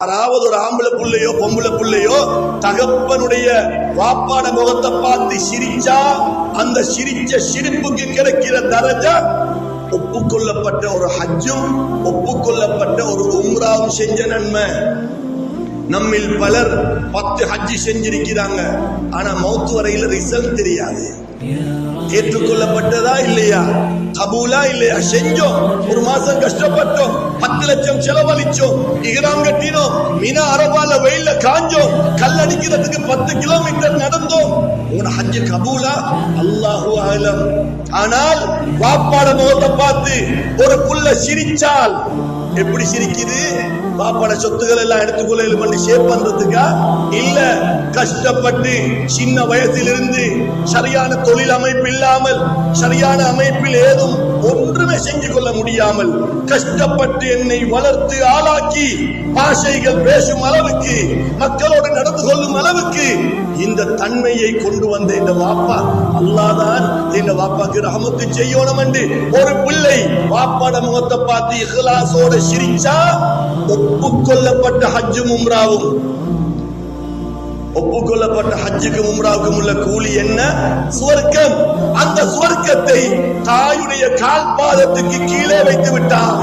யாராவது ஒரு ஆம்பளை புள்ளையோ பொம்பளை புள்ளையோ தகப்பனுடைய வாப்பாட முகத்தை பார்த்து சிரிச்சா அந்த சிரிச்ச சிரிப்புக்கு கிடைக்கிற தரஜா ஒப்புக்கொள்ளப்பட்ட ஒரு ஹஜ்ஜும் ஒப்புக்கொள்ளப்பட்ட ஒரு உம்ராவும் செஞ்ச நன்மை. நம்மில் பலர் 10 ஹஜ்ஜி செஞ்சிருக்கிறாங்க, ஆனா மௌத்து வரையில ரிசல்ட் தெரியாது. ஏற்றுக்கொள்ளப்பட்டதா இல்லையா, கபூலா இல்லையா, செஞ்சோம், ஒரு மாசம் கஷ்டப்பட்டோம், 10 லட்சம் செலவழிச்சோம், இஹ்ராம் கட்டினோம், மினா அரபால வெயில்ல காஞ்சோம், கல் அடிக்கிறதுக்கு 10 கிலோமீட்டர் நடந்தோம். உன ஹஜ்ஜு கபூலா? அல்லாஹு அலம். ஆனால் வாப்பாட முகத்தை பார்த்து ஒரு புள்ள சிரிச்சால் எப்படி சிரிக்குது? பாப்பாட சொத்துக்கள் எல்லாம் எடுத்துக்கொள்ள பண்ணி ஷேப் பண்றதுக்கா? இல்ல, கஷ்டப்பட்டு சின்ன வயசிலிருந்து சரியான தொழில் அமைப்பு இல்லாமல், சரியான அமைப்பில் ஏதும் ஒன்றுமே செஞ்சு கொள்ள முடியாமல் கஷ்டப்பட்டு என்னை வளர்த்து ஆளாக்கி பாஷைகள் பேசும் அளவுக்கு, மக்களோடு நடந்து கொள்ளும் அளவுக்கு இந்த தன்மையை கொண்டு வந்த இந்த வாப்பா அல்லாதான் இந்த வாப்பாக்கு ரஹமத்து செய்யணும் என்று ஒரு பிள்ளை வாப்பாட முகத்தை பார்த்து இஹ்லாஸோட சிரிச்சா ஒப்புக்கொள்ளப்பட்ட ஹஜ்ஜும் உம்ராவும், ஒப்புக்கொள்ளப்பட்ட ஹஜ்ஜுக்கும் உம்ராவுக்கும் உள்ள கூலி என்ன? சுவர்க்கம். அந்த சுவர்க்கத்தை தாயுடைய கால் பாதத்துக்கு கீழே வைத்து விட்டார்.